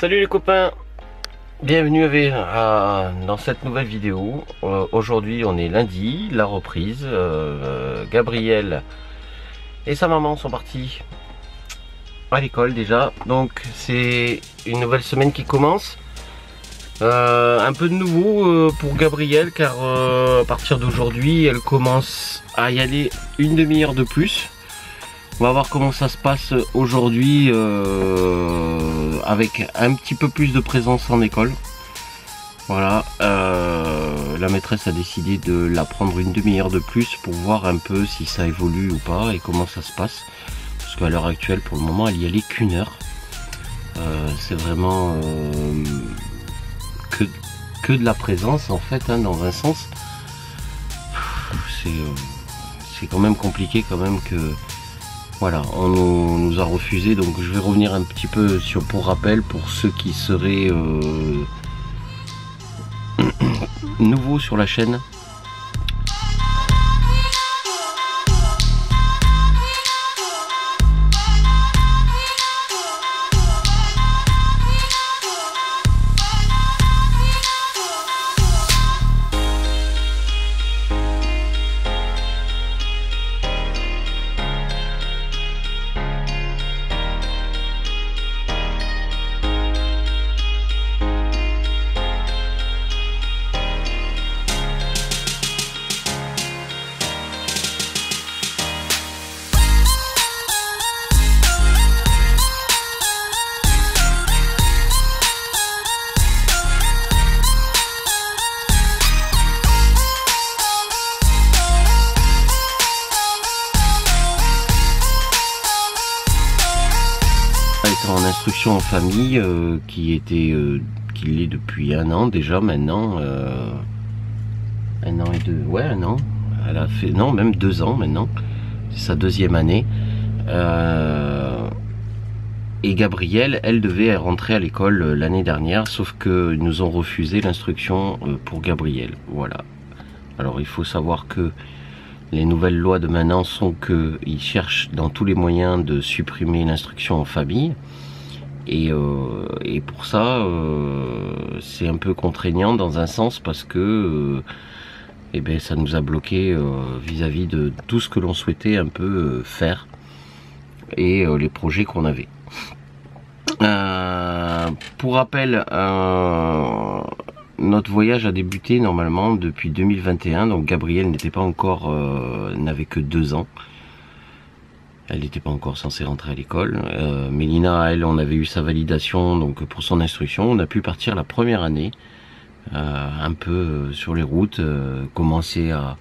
Salut les copains, bienvenue dans cette nouvelle vidéo. Aujourd'hui on est lundi, la reprise. Gabriel et sa maman sont partis à l'école déjà, donc c'est une nouvelle semaine qui commence. Un peu de nouveau pour Gabriel, car à partir d'aujourd'hui elle commence à y aller une demi-heure de plus. On va voir comment ça se passe aujourd'hui avec un petit peu plus de présence en école. Voilà, la maîtresse a décidé de la prendre une demi-heure de plus pour voir un peu si ça évolue ou pas et comment ça se passe. Parce qu'à l'heure actuelle, pour le moment, elle y allait qu'une heure. C'est vraiment que de la présence en fait, hein, dans un sens. C'est quand même compliqué quand même que... Voilà, on nous a refusé, donc je vais revenir un petit peu pour rappel, pour ceux qui seraient nouveaux sur la chaîne. En instruction en famille qui l'est depuis un an déjà maintenant, un an et deux, ouais, un an, elle a fait, non, même 2 ans maintenant, c'est sa 2e année. Et Gabrielle, elle devait rentrer à l'école l'année dernière, sauf que nous ont refusé l'instruction pour Gabrielle. Voilà. Alors il faut savoir que les nouvelles lois de maintenant sont qu'ils cherchent dans tous les moyens de supprimer l'instruction en famille. Et pour ça, c'est un peu contraignant dans un sens, parce que eh ben, ça nous a bloqué vis-à-vis de tout ce que l'on souhaitait un peu faire et les projets qu'on avait. Pour rappel, notre voyage a débuté normalement depuis 2021, donc Gabrielle n'était pas encore, n'avait que 2 ans. Elle n'était pas encore censée rentrer à l'école. Mélina, elle, on avait eu sa validation donc pour son instruction. On a pu partir la première année, un peu sur les routes, commencer à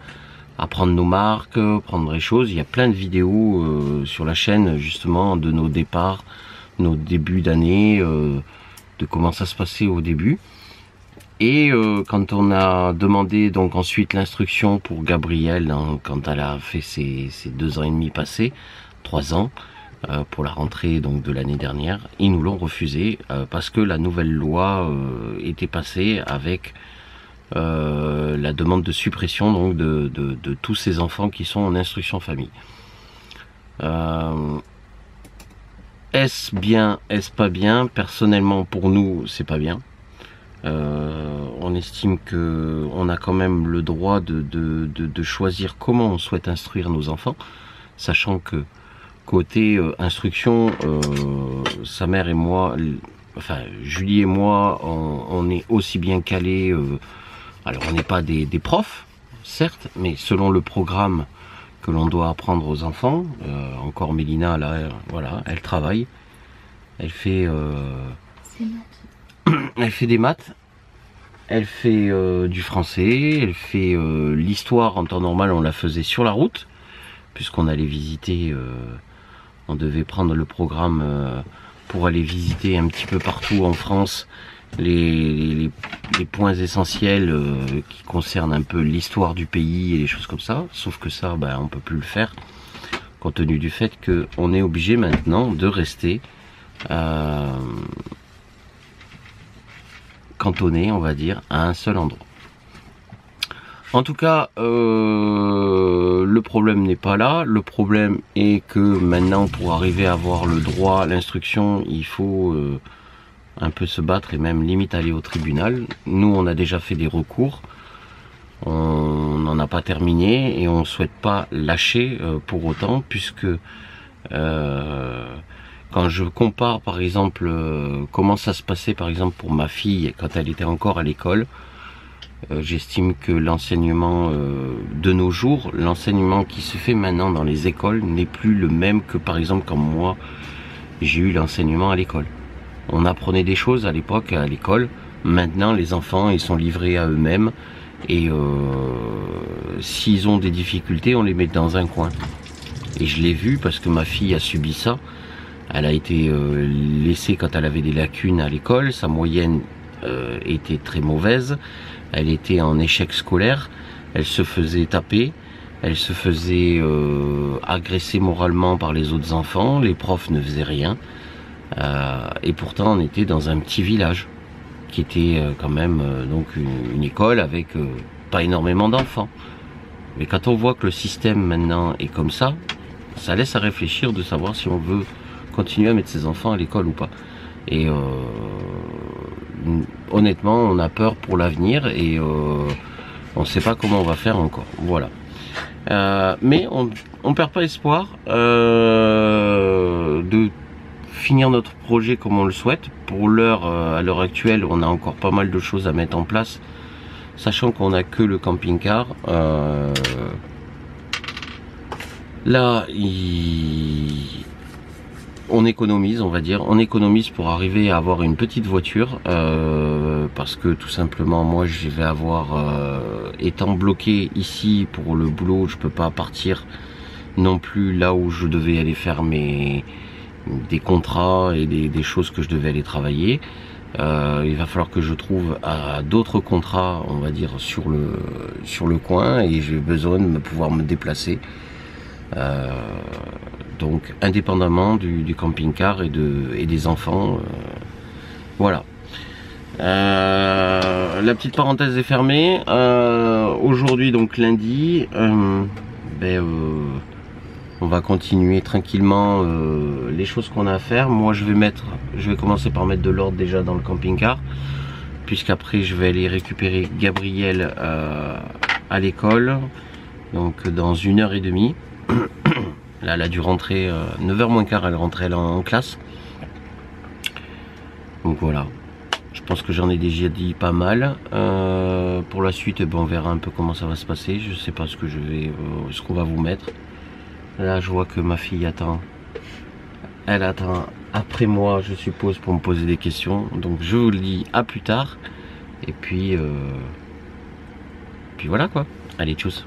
prendre nos marques, prendre les choses. Il y a plein de vidéos sur la chaîne justement de nos départs, nos débuts d'année, de comment ça se passait au début. Et quand on a demandé donc ensuite l'instruction pour Gabrielle, hein, quand elle a fait ses 2 ans et demi passés, 3 ans, pour la rentrée donc de l'année dernière, ils nous l'ont refusé parce que la nouvelle loi était passée avec la demande de suppression donc de tous ces enfants qui sont en instruction famille. Est-ce bien, est-ce pas bien? Personnellement, pour nous, c'est pas bien. On estime que on a quand même le droit de choisir comment on souhaite instruire nos enfants, sachant que côté instruction, sa mère et moi, enfin Julie et moi, on est aussi bien calés. Alors on n'est pas des profs, certes, mais selon le programme que l'on doit apprendre aux enfants. Encore Mélina là, voilà, elle travaille, elle fait elle fait des maths, elle fait du français, elle fait l'histoire. En temps normal on la faisait sur la route, puisqu'on allait visiter, on devait prendre le programme pour aller visiter un petit peu partout en France les points essentiels qui concernent un peu l'histoire du pays et les choses comme ça. Sauf que ça, ben, on peut plus le faire, compte tenu du fait qu'on est obligé maintenant de rester cantonné, on va dire, à un seul endroit. En tout cas, le problème n'est pas là. Le problème est que maintenant, pour arriver à avoir le droit à l'instruction, il faut un peu se battre et même limite aller au tribunal. Nous, on a déjà fait des recours. On n'en a pas terminé et on ne souhaite pas lâcher pour autant, puisque quand je compare par exemple comment ça se passait par exemple pour ma fille quand elle était encore à l'école, j'estime que l'enseignement de nos jours, l'enseignement qui se fait maintenant dans les écoles n'est plus le même que par exemple quand moi j'ai eu l'enseignement à l'école. On apprenait des choses à l'époque à l'école, maintenant les enfants ils sont livrés à eux-mêmes et s'ils ont des difficultés on les met dans un coin. Et je l'ai vu parce que ma fille a subi ça. Elle a été laissée quand elle avait des lacunes à l'école, sa moyenne était très mauvaise, elle était en échec scolaire, elle se faisait taper, elle se faisait agresser moralement par les autres enfants, les profs ne faisaient rien, et pourtant on était dans un petit village, qui était quand même donc une école avec pas énormément d'enfants. Mais quand on voit que le système maintenant est comme ça laisse à réfléchir de savoir si on veut continuer à mettre ses enfants à l'école ou pas. Et honnêtement, on a peur pour l'avenir et on ne sait pas comment on va faire encore. Voilà. Mais on perd pas espoir de finir notre projet comme on le souhaite. Pour l'heure, à l'heure actuelle, on a encore pas mal de choses à mettre en place, sachant qu'on n'a que le camping-car. Là, on économise, on va dire, on économise pour arriver à avoir une petite voiture, parce que tout simplement, moi, je vais avoir, étant bloqué ici pour le boulot, je peux pas partir non plus là où je devais aller faire des contrats et des choses que je devais aller travailler. Il va falloir que je trouve d'autres contrats, on va dire, sur le coin, et j'ai besoin de pouvoir me déplacer. Donc indépendamment du camping-car et des enfants, voilà. La petite parenthèse est fermée. Aujourd'hui, donc lundi, on va continuer tranquillement les choses qu'on a à faire. Moi je vais commencer par mettre de l'ordre déjà dans le camping-car, puisqu'après je vais aller récupérer Gabrielle à l'école, donc dans 1h30. Là, elle a dû rentrer 9h moins quart, elle rentrait là en classe. Donc voilà, je pense que j'en ai déjà dit pas mal. Pour la suite, on verra un peu comment ça va se passer. Je sais pas ce qu'on va vous mettre. Là, je vois que ma fille attend. Elle attend après moi, je suppose, pour me poser des questions. Donc je vous le dis à plus tard. Et puis voilà quoi. Allez, tchuss.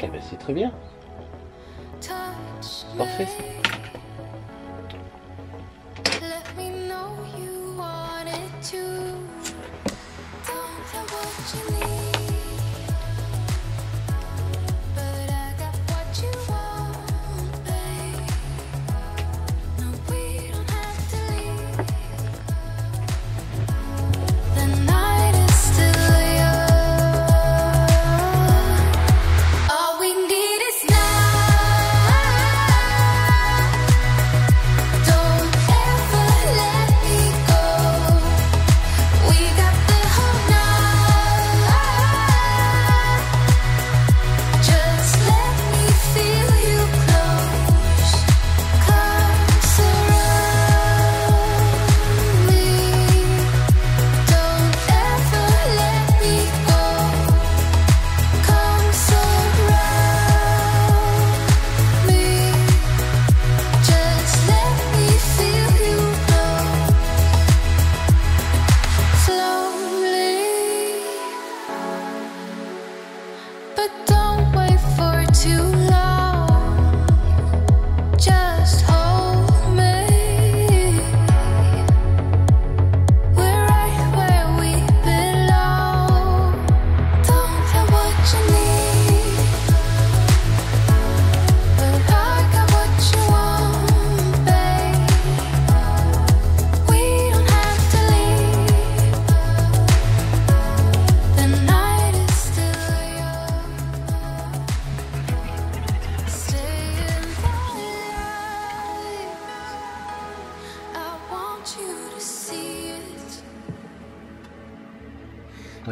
Eh ben c'est très bien. Parfait ça.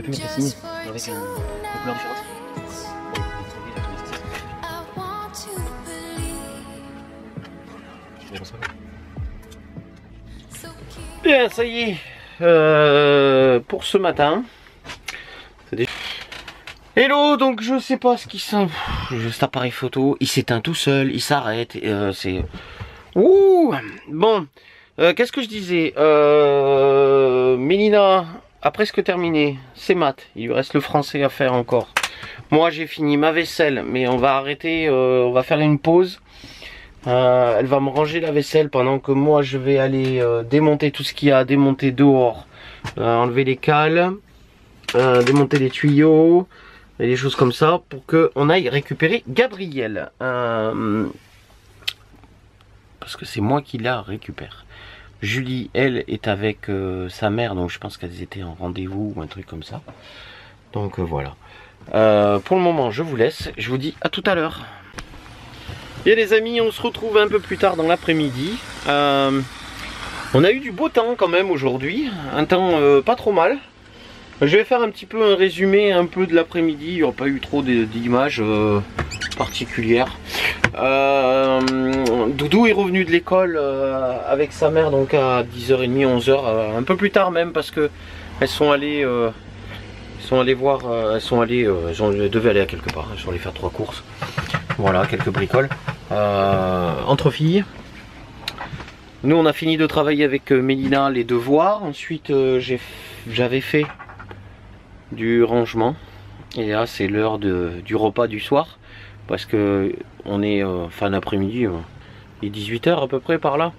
T'aurais pu mettre la signe avec une couleur différente. Bien, ça y est, pour ce matin. Hello, donc je sais pas ce qui s'en... Cet appareil photo, il s'éteint tout seul, il s'arrête, c'est... Ouh. Bon, qu'est-ce que je disais, Mélina a presque terminé, c'est maths, il lui reste le français à faire encore. Moi j'ai fini ma vaisselle, mais on va arrêter, on va faire une pause. Elle va me ranger la vaisselle pendant que moi je vais aller démonter tout ce qu'il y a à démonter dehors. Enlever les cales, démonter les tuyaux et des choses comme ça pour qu'on aille récupérer Gabriel. Parce que c'est moi qui la récupère. Julie, elle, est avec sa mère, donc je pense qu'elles étaient en rendez-vous ou un truc comme ça. Donc voilà. Pour le moment, je vous laisse. Je vous dis à tout à l'heure. Bien les amis, on se retrouve un peu plus tard dans l'après-midi. On a eu du beau temps quand même aujourd'hui, un temps pas trop mal. Je vais faire un petit peu un résumé un peu de l'après-midi, il n'y aura pas eu trop d'images particulières. Doudou est revenu de l'école avec sa mère donc à 10h30, 11h, un peu plus tard même parce que elles sont allées voir, elles devaient aller à quelque part, elles sont allées faire 3 courses. Voilà, quelques bricoles entre filles. Nous on a fini de travailler avec Mélina les devoirs. Ensuite j'avais fait du rangement. Et là c'est l'heure du repas du soir. Parce que on est fin d'après-midi. Il est 18h à peu près par là.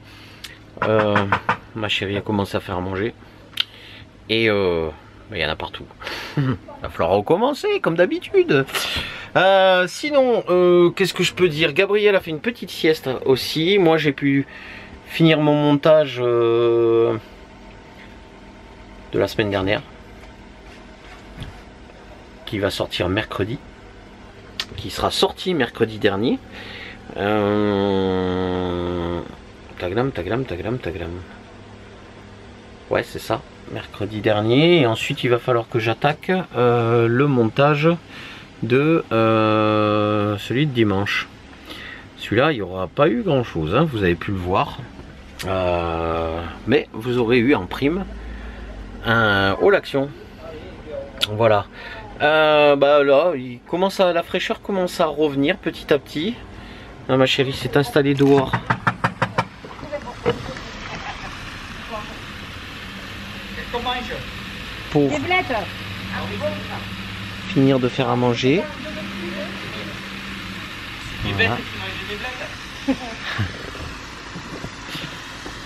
Ma chérie a commencé à faire à manger. Et il y en a partout. Il va falloir recommencer comme d'habitude. Sinon, qu'est-ce que je peux dire? Gabriel a fait une petite sieste aussi. Moi j'ai pu finir mon montage de la semaine dernière. Qui va sortir mercredi. Qui sera sorti mercredi dernier. Tagram. Ouais c'est ça. Mercredi dernier. Et ensuite il va falloir que j'attaque le montage de celui de dimanche. Celui-là il n'y aura pas eu grand chose hein, vous avez pu le voir mais vous aurez eu en prime un All Action. Voilà. Bah là la fraîcheur commence à revenir petit à petit. Là, ma chérie s'est installée dehors pour finir de faire à manger. Voilà.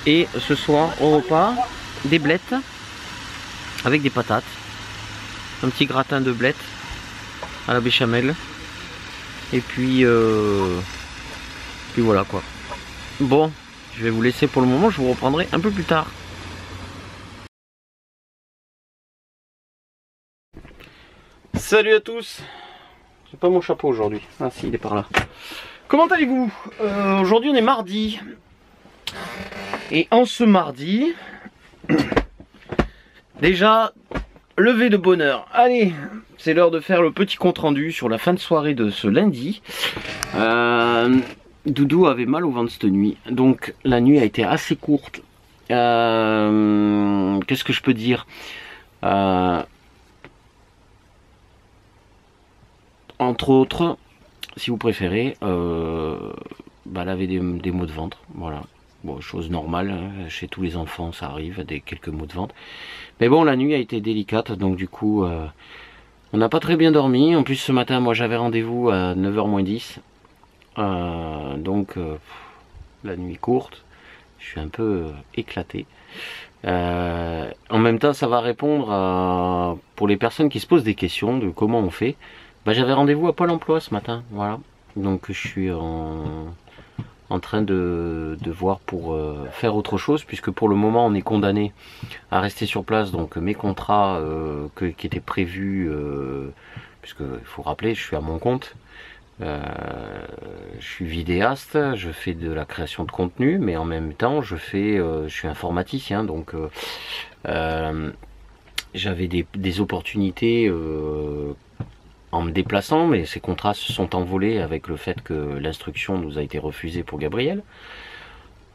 Et ce soir au repas des blettes avec des patates, un petit gratin de blettes à la béchamel et puis voilà quoi. Bon, je vais vous laisser pour le moment, je vous reprendrai un peu plus tard. Salut à tous. J'ai pas mon chapeau aujourd'hui. Ah si, il est par là. Comment allez-vous? Aujourd'hui on est mardi. Et en ce mardi, déjà, levé de bonne heure. Allez, c'est l'heure de faire le petit compte rendu sur la fin de soirée de ce lundi. Doudou avait mal au ventre cette nuit. Donc la nuit a été assez courte. Qu'est-ce que je peux dire? Entre autres, si vous préférez, elle avait des maux de ventre, voilà. Bon, chose normale, hein, chez tous les enfants ça arrive, quelques maux de ventre. Mais bon, la nuit a été délicate, donc du coup, on n'a pas très bien dormi. En plus, ce matin, moi j'avais rendez-vous à 9h moins 10. Donc, la nuit courte, je suis un peu éclaté. En même temps, ça va répondre pour les personnes qui se posent des questions de comment on fait. J'avais rendez-vous à Pôle emploi ce matin, voilà. Donc je suis en train de voir pour faire autre chose, puisque pour le moment on est condamné à rester sur place. Donc mes contrats qui étaient prévus, puisque il faut rappeler, je suis à mon compte. Je suis vidéaste, je fais de la création de contenu, mais en même temps je suis informaticien, donc j'avais des opportunités en me déplaçant, mais ces contrats se sont envolés avec le fait que l'instruction nous a été refusée pour Gabriel.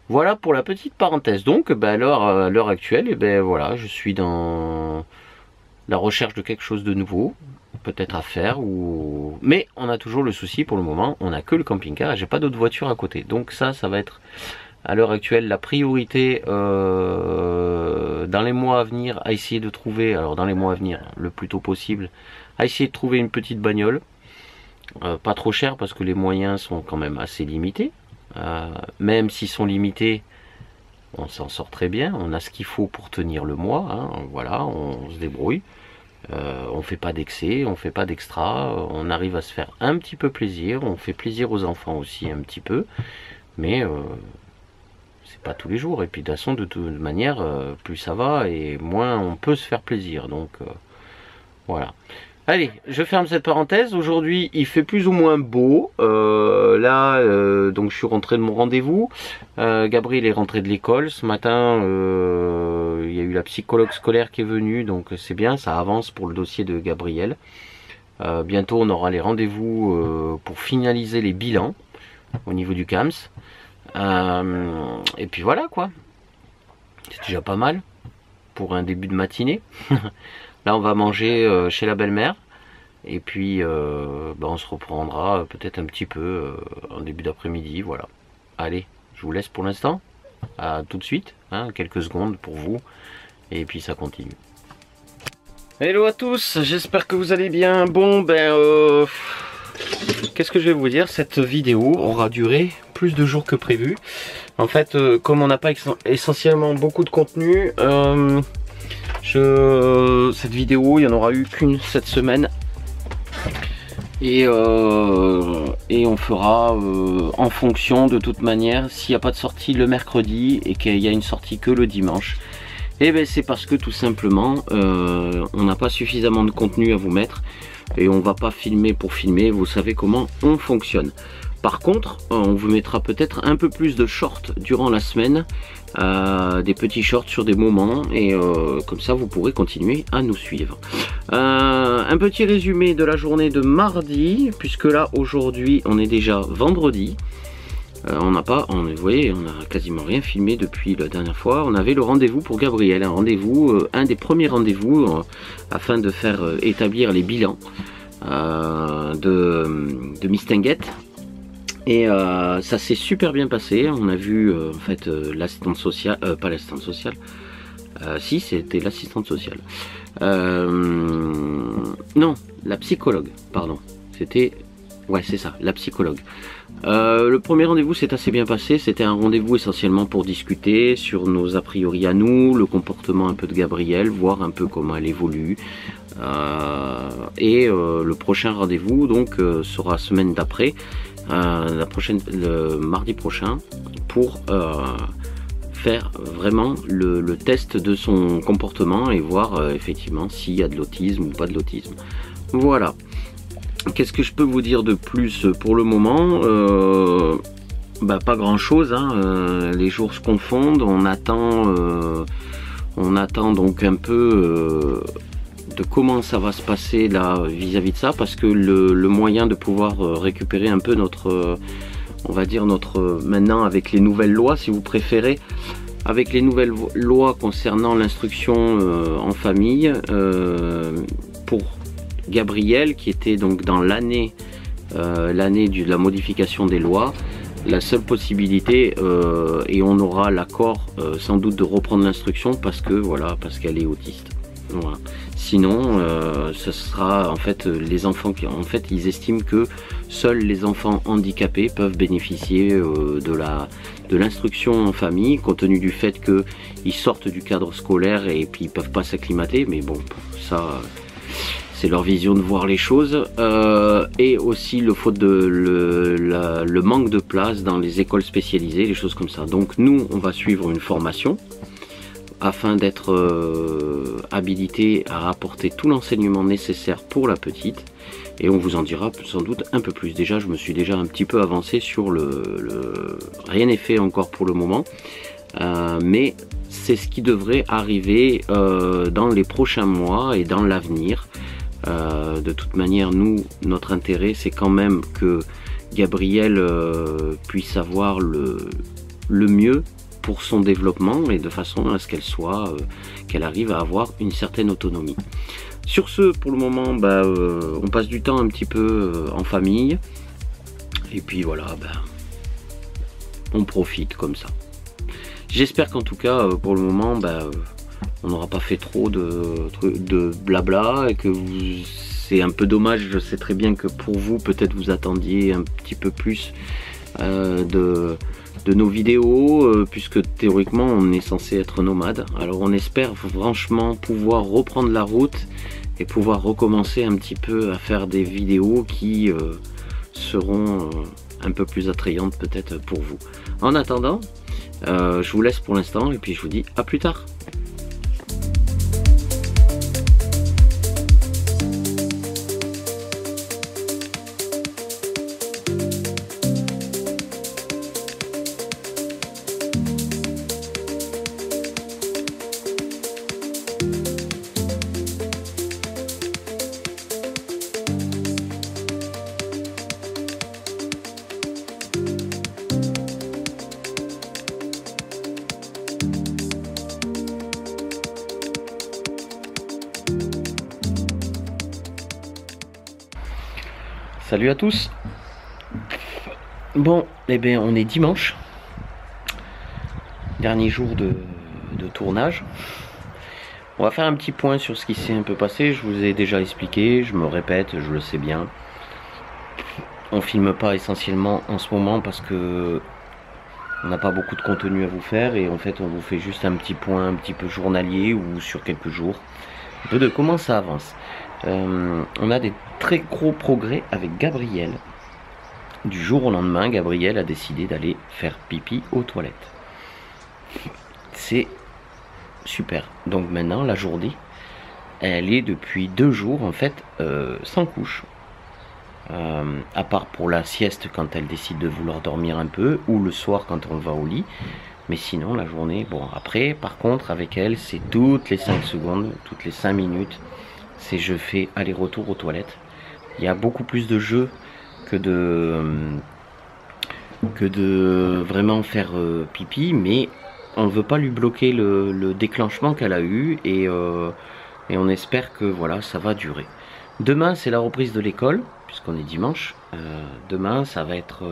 Voilà pour la petite parenthèse. Donc à l'heure actuelle, et ben voilà, je suis dans la recherche de quelque chose de nouveau, peut-être à faire, mais on a toujours le souci pour le moment, on n'a que le camping-car et j'ai pas d'autre voiture à côté. Donc ça va être à l'heure actuelle la priorité dans les mois à venir, à essayer de trouver, alors dans les mois à venir, le plus tôt possible, à essayer de trouver une petite bagnole, pas trop chère parce que les moyens sont quand même assez limités. Même s'ils sont limités, on s'en sort très bien, on a ce qu'il faut pour tenir le mois, hein, voilà, on se débrouille, on fait pas d'excès, on fait pas d'extra, on arrive à se faire un petit peu plaisir, on fait plaisir aux enfants aussi un petit peu, mais c'est pas tous les jours, et puis de toute manière, plus ça va et moins on peut se faire plaisir, donc voilà. Allez, je ferme cette parenthèse. Aujourd'hui, il fait plus ou moins beau. Donc je suis rentré de mon rendez-vous. Gabriel est rentré de l'école. Ce matin, il y a eu la psychologue scolaire qui est venue. Donc c'est bien, ça avance pour le dossier de Gabriel. Bientôt, on aura les rendez-vous pour finaliser les bilans au niveau du CAMS. Et puis voilà quoi. C'est déjà pas mal pour un début de matinée. Là, on va manger chez la belle-mère. Et puis, on se reprendra peut-être un petit peu en début d'après-midi. Voilà. Allez, je vous laisse pour l'instant. À tout de suite. Hein, quelques secondes pour vous. Et puis, ça continue. Hello à tous. J'espère que vous allez bien. Bon, qu'est-ce que je vais vous dire? Cette vidéo aura duré plus de jours que prévu. En fait, comme on n'a pas essentiellement beaucoup de contenu... cette vidéo, il n'y en aura eu qu'une cette semaine et on fera en fonction de toute manière. S'il n'y a pas de sortie le mercredi et qu'il y a une sortie que le dimanche, et ben c'est parce que tout simplement on n'a pas suffisamment de contenu à vous mettre et on va pas filmer pour filmer. Vous savez comment on fonctionne. Par contre, on vous mettra peut-être un peu plus de shorts durant la semaine, des petits shorts sur des moments, et comme ça vous pourrez continuer à nous suivre. Un petit résumé de la journée de mardi, puisque là aujourd'hui on est déjà vendredi. Vous voyez, on a quasiment rien filmé depuis la dernière fois. On avait le rendez-vous pour Gabriel, un rendez-vous, un des premiers rendez-vous afin de faire établir les bilans de Mistinguett. Et ça s'est super bien passé. On a vu en fait l'assistante sociale, pas l'assistante sociale, si c'était l'assistante sociale. Non, la psychologue, pardon. C'était, ouais c'est ça, la psychologue. Le premier rendez-vous s'est assez bien passé. C'était un rendez-vous essentiellement pour discuter sur nos a priori à nous, le comportement un peu de Gabriel, voir un peu comment elle évolue. Le prochain rendez-vous donc sera semaine d'après. Le mardi prochain pour faire vraiment le test de son comportement et voir effectivement s'il y a de l'autisme ou pas de l'autisme. Voilà. Qu'est-ce que je peux vous dire de plus pour le moment? Pas grand chose, hein. Les jours se confondent, on attend donc un peu de comment ça va se passer là vis-à-vis de ça, parce que le moyen de pouvoir récupérer un peu notre, on va dire maintenant avec les nouvelles lois, si vous préférez, avec les nouvelles lois concernant l'instruction en famille, pour Gabriel qui était donc dans l'année de la modification des lois, la seule possibilité, et on aura l'accord sans doute de reprendre l'instruction parce qu'elle est autiste. Voilà. Sinon, ce sera en fait les enfants qui, en fait, ils estiment que seuls les enfants handicapés peuvent bénéficier de l'instruction en famille, compte tenu du fait qu'ils sortent du cadre scolaire et puis ils peuvent pas s'acclimater. Mais bon, ça, c'est leur vision de voir les choses, et aussi le manque de place dans les écoles spécialisées, les choses comme ça. Donc nous, on va suivre une formation afin d'être habilité à apporter tout l'enseignement nécessaire pour la petite, et on vous en dira sans doute un peu plus. Déjà, je me suis déjà un petit peu avancé sur rien n'est fait encore pour le moment. mais c'est ce qui devrait arriver dans les prochains mois et dans l'avenir. De toute manière, nous, notre intérêt, c'est quand même que Gabrielle puisse avoir le mieux pour son développement et de façon à ce qu'elle arrive à avoir une certaine autonomie. Sur ce, pour le moment, on passe du temps un petit peu en famille et puis voilà, on profite comme ça. J'espère qu'en tout cas, pour le moment, on n'aura pas fait trop de blabla et que c'est un peu dommage. Je sais très bien que pour vous, peut-être vous attendiez un petit peu plus de nos vidéos, puisque théoriquement on est censé être nomade. Alors on espère franchement pouvoir reprendre la route et pouvoir recommencer un petit peu à faire des vidéos qui seront un peu plus attrayantes peut-être pour vous. En attendant, je vous laisse pour l'instant et puis je vous dis à plus tard. Salut à tous. Bon, on est dimanche, dernier jour de tournage. On va faire un petit point sur ce qui s'est un peu passé. Je vous ai déjà expliqué, je me répète, je le sais bien. On filme pas essentiellement en ce moment parce que on n'a pas beaucoup de contenu à vous faire et en fait on vous fait juste un petit point un petit peu journalier ou sur quelques jours, un peu de comment ça avance. On a des très gros progrès avec Gabrielle. Du jour au lendemain, Gabrielle a décidé d'aller faire pipi aux toilettes. C'est super. Donc maintenant, la journée, elle est depuis 2 jours en fait sans couche. À part pour la sieste quand elle décide de vouloir dormir un peu, ou le soir quand on va au lit. Mais sinon, la journée, bon après, par contre, avec elle, c'est toutes les 5 secondes, toutes les 5 minutes. C'est je fais aller-retour aux toilettes. Il y a beaucoup plus de jeux que de vraiment faire pipi, mais on ne veut pas lui bloquer le déclenchement qu'elle a eu et on espère que voilà, ça va durer. Demain, c'est la reprise de l'école, puisqu'on est dimanche. Demain, ça va être...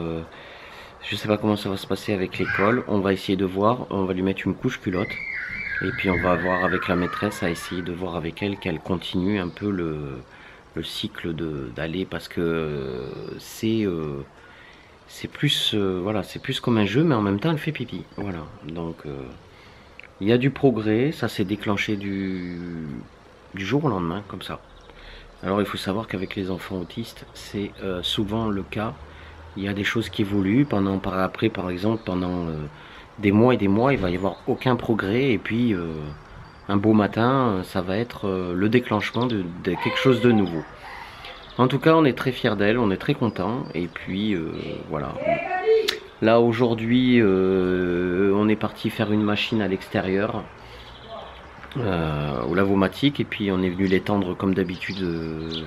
je sais pas comment ça va se passer avec l'école. On va essayer de voir, on va lui mettre une couche culotte. Et puis on va voir avec la maîtresse à essayer de voir avec elle qu'elle continue un peu le cycle d'aller parce que c'est plus voilà, c'est plus comme un jeu mais en même temps elle fait pipi. Voilà, donc il y a du progrès, ça s'est déclenché du jour au lendemain comme ça. Alors il faut savoir qu'avec les enfants autistes c'est souvent le cas. Il y a des choses qui évoluent après par exemple pendant des mois et des mois, il va y avoir aucun progrès et puis un beau matin, ça va être le déclenchement de quelque chose de nouveau. En tout cas, on est très fiers d'elle, on est très contents et puis voilà. Là aujourd'hui, on est parti faire une machine à l'extérieur au lavomatique et puis on est venu l'étendre comme d'habitude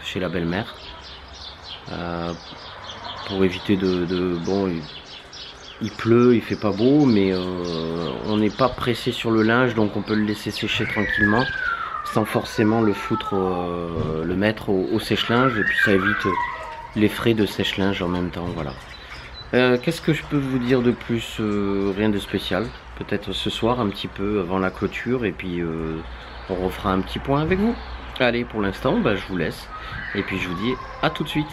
chez la belle-mère pour éviter bon. Il pleut, il fait pas beau, mais on n'est pas pressé sur le linge, donc on peut le laisser sécher tranquillement, sans forcément le foutre, le mettre au sèche-linge, et puis ça évite les frais de sèche-linge en même temps, voilà. Qu'est-ce que je peux vous dire de plus? Rien de spécial, peut-être ce soir un petit peu avant la clôture, et puis on refera un petit point avec vous. Allez, pour l'instant, je vous laisse, et puis je vous dis à tout de suite.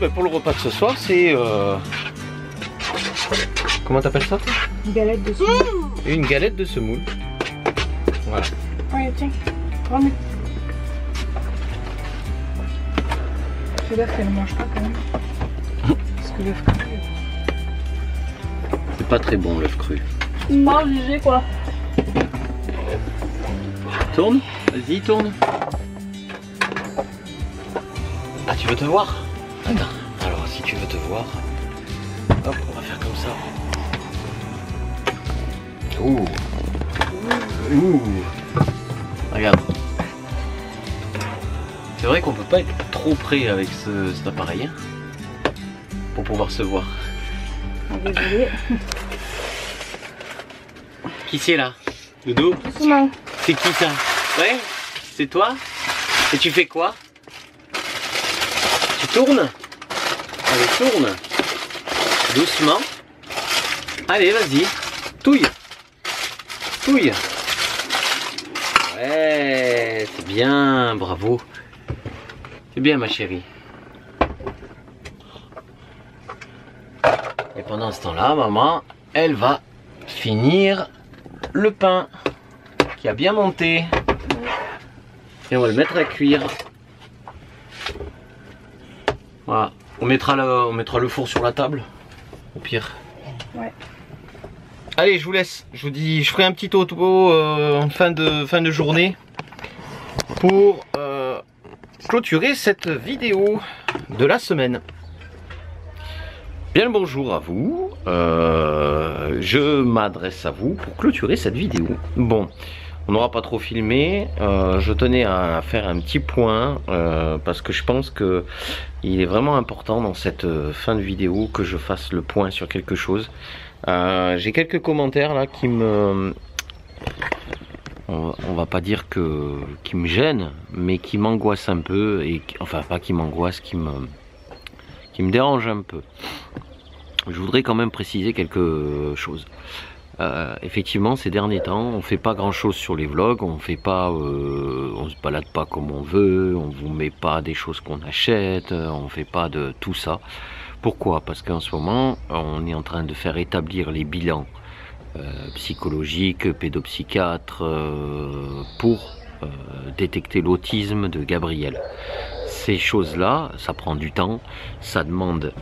ben pour le repas de ce soir, c'est... Comment t'appelles ça? Une galette de semoule. Une galette de semoule. Voilà. Ouais, tiens. Remets. C'est l'œuf qu'elle ne mange pas quand même. Parce que l'œuf cru. C'est pas très bon l'œuf cru. Pas obligé quoi. Tourne, vas-y, tourne. Ah, tu veux te voir? Attends, alors si tu veux te voir, hop, on va faire comme ça. Ouh. Ouh. Regarde. C'est vrai qu'on peut pas être trop près avec cet appareil hein, pour pouvoir se voir. Désolé. Qui c'est là? Doudou? C'est qui ça? Ouais? C'est toi? Et tu fais quoi? Tu tournes? Allez, tourne. Doucement. Allez, vas-y. Touille. Touille. Ouais, c'est bien, bravo. C'est bien ma chérie. Et pendant ce temps-là, maman, elle va finir le pain qui a bien monté. Et on va le mettre à cuire. Voilà. On mettra le four sur la table, au pire. Ouais. Allez, je vous laisse. Je vous dis, je ferai un petit topo en fin de journée pour clôturer cette vidéo de la semaine. Bien le bonjour à vous. Je m'adresse à vous pour clôturer cette vidéo. Bon, on n'aura pas trop filmé. Je tenais à faire un petit point parce que je pense que il est vraiment important dans cette fin de vidéo que je fasse le point sur quelque chose. J'ai quelques commentaires là qui me... On va pas dire qui me gênent, mais qui m'angoissent un peu, et enfin pas qui m'angoissent, qui me dérange un peu. Je voudrais quand même préciser quelque chose. Effectivement, ces derniers temps, on fait pas grand chose sur les vlogs, on fait pas, on se balade pas comme on veut, on vous met pas des choses qu'on achète, on fait pas de tout ça. Pourquoi? Parce qu'en ce moment, on est en train de faire établir les bilans psychologiques, pédopsychiatres, pour détecter l'autisme de Gabriel. Ces choses-là, ça prend du temps, ça demande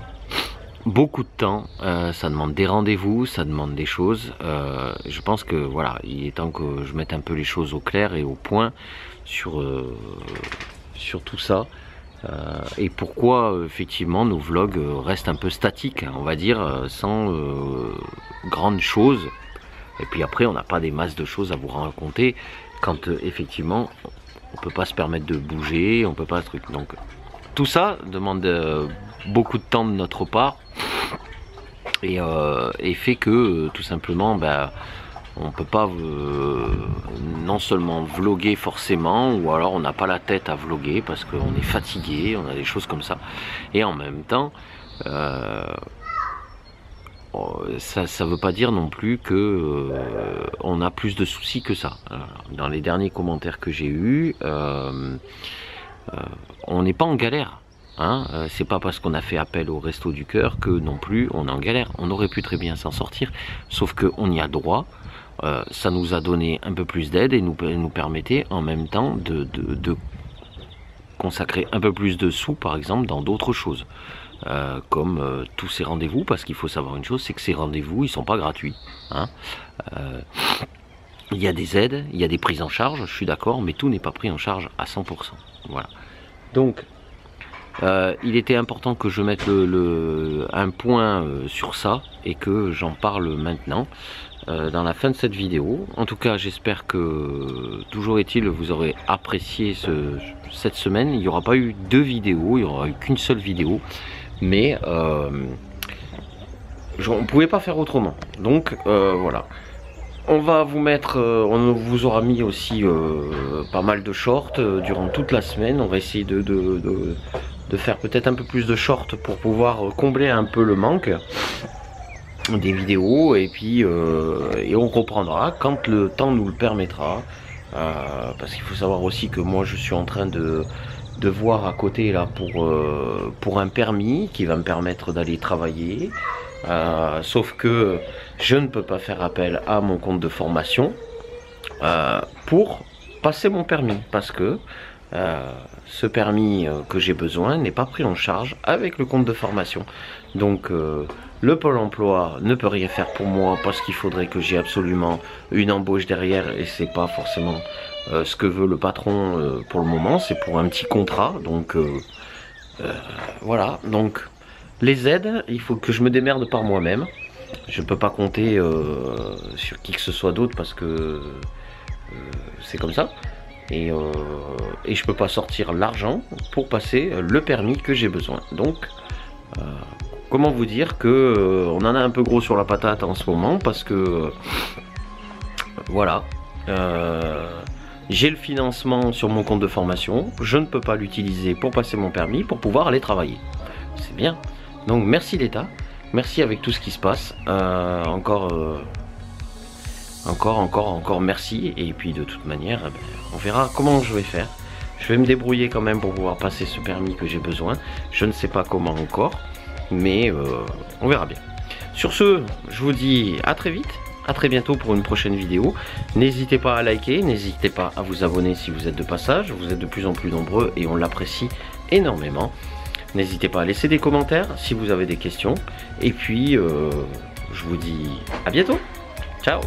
beaucoup de temps, ça demande des rendez-vous, ça demande des choses. Je pense que voilà, il est temps que je mette un peu les choses au clair et au point sur tout ça. Et pourquoi effectivement nos vlogs restent un peu statiques, on va dire, sans grandes choses. Et puis après, on n'a pas des masses de choses à vous raconter quand effectivement on peut pas se permettre de bouger, on peut pas truc. Donc tout ça demande beaucoup de temps de notre part et fait que tout simplement on peut pas non seulement vloguer forcément, ou alors on n'a pas la tête à vloguer parce qu'on est fatigué, on a des choses comme ça, et en même temps ça veut pas dire non plus que on a plus de soucis que ça. Dans les derniers commentaires que j'ai eus, on n'est pas en galère. Hein, c'est pas parce qu'on a fait appel au Resto du Cœur que non plus on est en galère. On aurait pu très bien s'en sortir, sauf qu'on y a droit. Ça nous a donné un peu plus d'aide et nous permettait en même temps de consacrer un peu plus de sous, par exemple, dans d'autres choses. Comme tous ces rendez-vous, parce qu'il faut savoir une chose, c'est que ces rendez-vous, ils sont pas gratuits. Hein. Il y a des aides, il y a des prises en charge, je suis d'accord, mais tout n'est pas pris en charge à 100%. Voilà. Donc, il était important que je mette un point sur ça et que j'en parle maintenant dans la fin de cette vidéo. En tout cas, j'espère que, toujours est-il, vous aurez apprécié cette semaine. Il n'y aura pas eu 2 vidéos, il n'y aura eu qu'une seule vidéo, mais on ne pouvait pas faire autrement. Donc voilà. On va vous mettre, on vous aura mis aussi pas mal de shorts durant toute la semaine. On va essayer de faire peut-être un peu plus de shorts pour pouvoir combler un peu le manque des vidéos, et puis et on reprendra quand le temps nous le permettra, parce qu'il faut savoir aussi que moi je suis en train de de voir à côté là pour un permis qui va me permettre d'aller travailler. Sauf que je ne peux pas faire appel à mon compte de formation pour passer mon permis, parce que ce permis que j'ai besoin n'est pas pris en charge avec le compte de formation. Donc le Pôle emploi ne peut rien faire pour moi, parce qu'il faudrait que j'ai absolument une embauche derrière, et c'est pas forcément ce que veut le patron pour le moment. C'est pour un petit contrat, donc voilà. Donc les aides, il faut que je me démerde par moi-même. Je ne peux pas compter sur qui que ce soit d'autre, parce que c'est comme ça. Et je peux pas sortir l'argent pour passer le permis que j'ai besoin. Donc comment vous dire que on en a un peu gros sur la patate en ce moment, parce que voilà, j'ai le financement sur mon compte de formation, je ne peux pas l'utiliser pour passer mon permis pour pouvoir aller travailler. C'est bien. Donc merci l'État, merci avec tout ce qui se passe, encore merci. Et puis de toute manière, on verra comment je vais faire. Je vais me débrouiller quand même pour pouvoir passer ce permis que j'ai besoin. Je ne sais pas comment encore, mais on verra bien. Sur ce, je vous dis à très vite, à très bientôt pour une prochaine vidéo. N'hésitez pas à liker, n'hésitez pas à vous abonner si vous êtes de passage. Vous êtes de plus en plus nombreux et on l'apprécie énormément. N'hésitez pas à laisser des commentaires si vous avez des questions. Et puis, je vous dis à bientôt. Ciao!